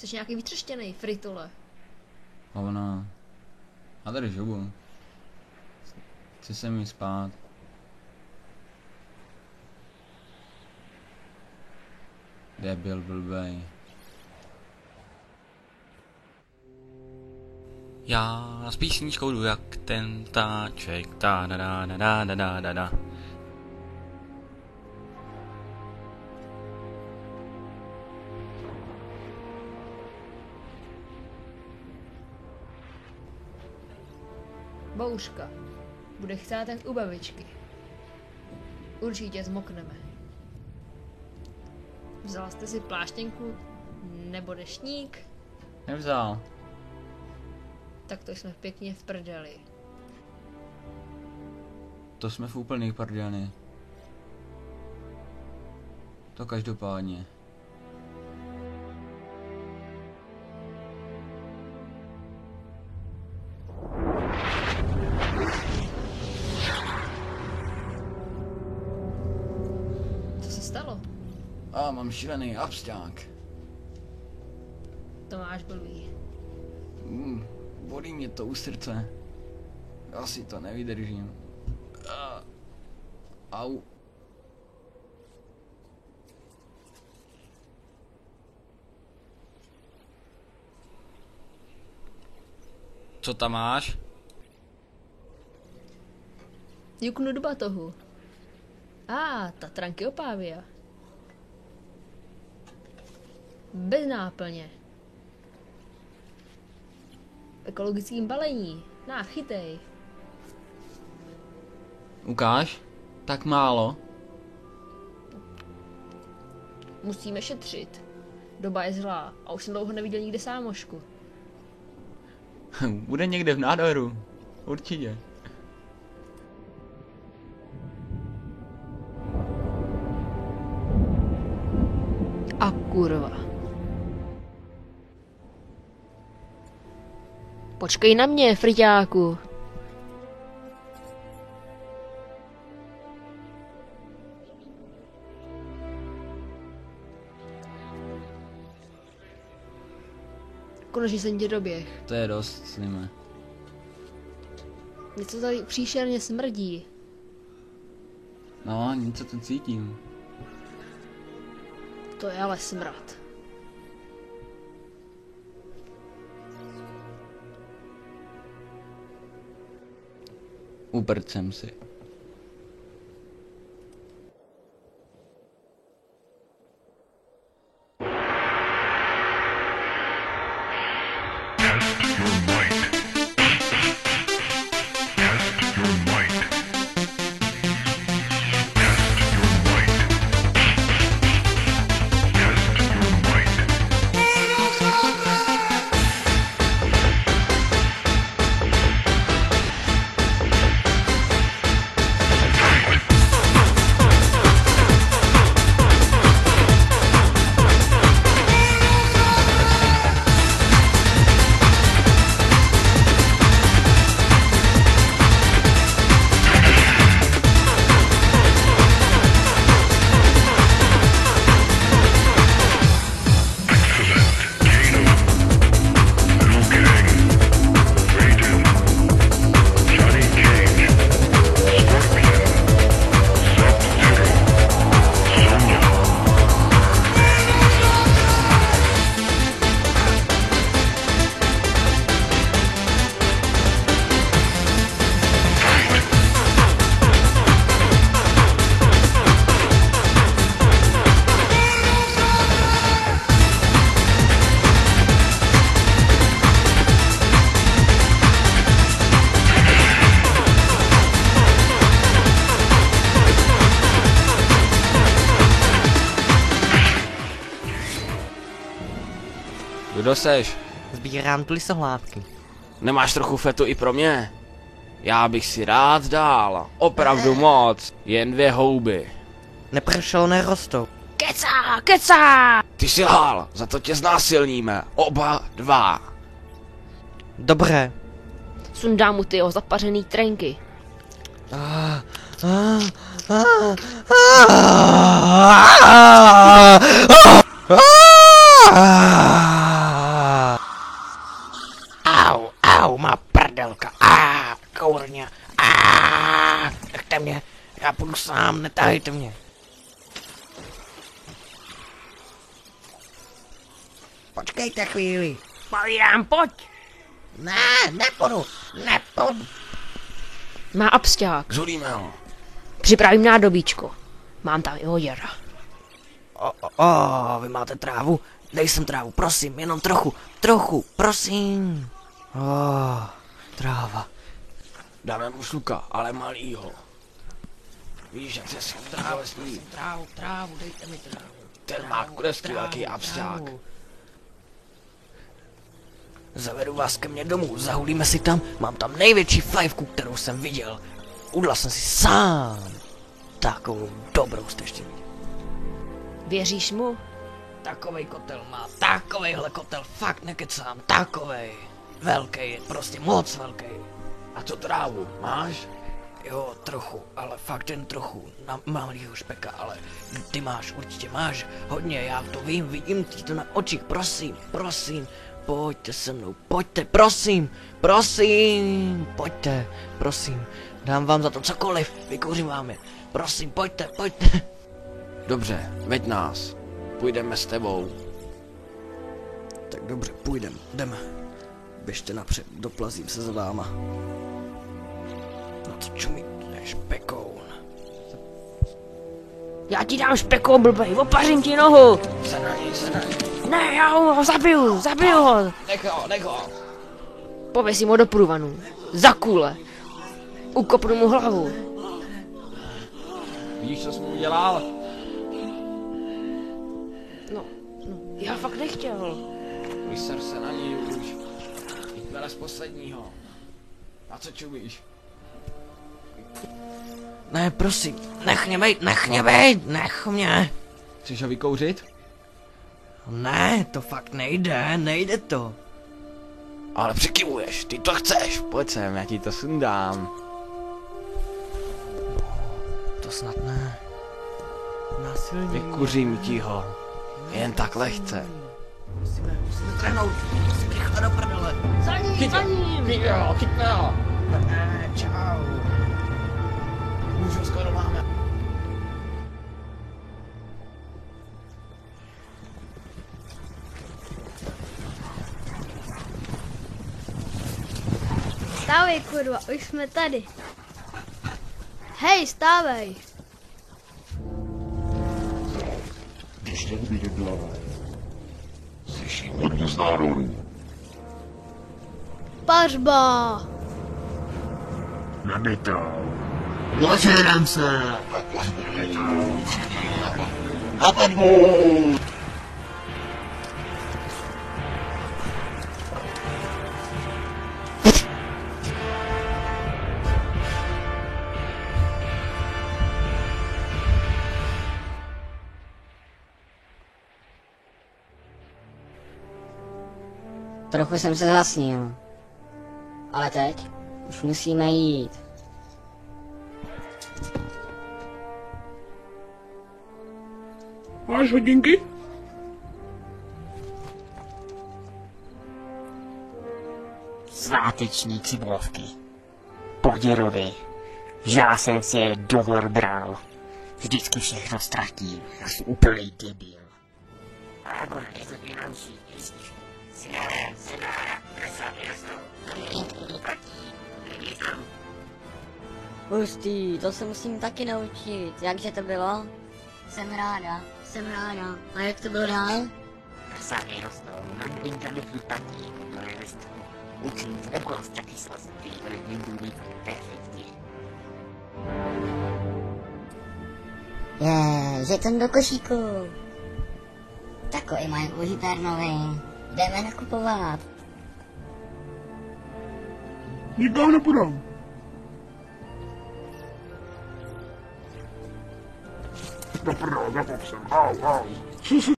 Jsi nějaký vytřeštěnej, fritole. Hovna. A tady žubu. Chci se mi spát. Debil blbej. Já s písničkou jdu jak ten ptáček, da da da da da da da da. Bouřka. Bude chcát jak u babičky. Určitě zmokneme. Vzala jste si pláštěnku nebo deštník? Nevzal. Tak to jsme pěkně v prdeli. To jsme v úplných prdeli. To každopádně. Co se stalo? Mám šílený absťák. To máš blbý. Bolí mě to u srdce. Já si to nevydržím. Au. Co tam máš? Juknu do batohu. Tatranky Opavia. Bez náplně. V ekologickém balení. Chytej. Ukáž? Tak málo. Musíme šetřit. Doba je zlá a už jsem dlouho neviděl nikde sámošku. Bude někde v nádoru. Určitě. A kurva. Počkej na mě, friťáku. Konečně jsem tě doběh. To je dost, Slime. Něco tady příšerně smrdí. No, něco tu cítím. To je ale smrad. Uprt jsem si. Kdo seš? Sbírám tu lisohlávky. Nemáš trochu fetu i pro mě? Já bych si rád dal. Opravdu moc. Jen 2 houby. Nepršelo, nerostou. Kecá! Ty jsi lhal, za to tě znásilníme. Oba 2. Dobré. Sundám mu ty jeho zapařený trenky. Počkejte chvíli. Povídám, pojď. Ne, nepůjdu. Má absťák. Zulíme ho. Připravím nádobíčko. Mám tam i hoděra. Vy máte trávu? Dej sem trávu, prosím, jenom trochu, prosím. Tráva. Dáme mu šluka, ale malýho. Víš, jak se s ním Trávu, dejte mi trávu. Ten má kurevský velký absťák. Zavedu vás ke mně domů, zahulíme si tam, mám tam největší fajfku, kterou jsem viděl. Udla jsem si sám. Takovou dobrou jste ještě viděl. Věříš mu? Takovej kotel má, takovejhle kotel, fakt nekecám, takovej. Velký, prostě moc velký. A co trávu, máš? Jo, trochu, ale fakt jen trochu, na malýho špeka, ale ty máš, určitě máš, hodně, já to vím, vidím ti to na očích, prosím, pojďte se mnou, pojďte, prosím, pojďte, prosím, dám vám za to cokoliv, vykouřím vám je, prosím, pojďte. Dobře, veď nás. Půjdeme s tebou. Tak dobře, jdeme, běžte napřed, doplazím se za váma. No to čumí, to je špekoun. Já ti dám špekou, blbej, opařím ti nohu. Se na něj. Ne, já ho zabiju ho. Nech ho. Pověsím ho do průvanu. Za kůle. Ukopnu mu hlavu. Víš, co jsi mu udělal? No, já fakt nechtěl. Vyser se na něj už. Jít z posledního. A co čumíš? Ne, prosím, nech mě bejt, nech mě. Chceš ho vykouřit? Ne, to fakt nejde to. Ale přikivuješ, ty to chceš. Pojď sem, já ti to sundám. To snad ne. Násilně. Vykuřím ti ho. Jen tak lehce. Musíme trhnout, musíme rychle do prdele. Za ním. Chytme ho. Ne, čau. Už ho skoro máme. Stávej, kurva, už jsme tady. Hej, stávej. Když někdy nebyla, slyším hodně z národů. Pařba. Nebytel. Otevírám se. Napadnout. Trochu jsem se zasnil. Ale teď už musíme jít. Máš hodinky? Sváteční cibrovky. Poděrovi. Já jsem si je dovor bral. Vždycky všechno ztratím. Já jsem úplný debil. Alebo je to finanční, jestliže. Hustý, to se musím taky naučit. Jakže to bylo? Jsem ráda. A jak to bylo dál? Sami rostou, mám internetu taky, ale rostou. Učím z oblast taky slastý, ale nebudu perfektně. Že to do košíku. Takový mají užitarnový. Jdeme nakupovat. Nikam nepůjdem. Do prdele, zapop jsem. Au.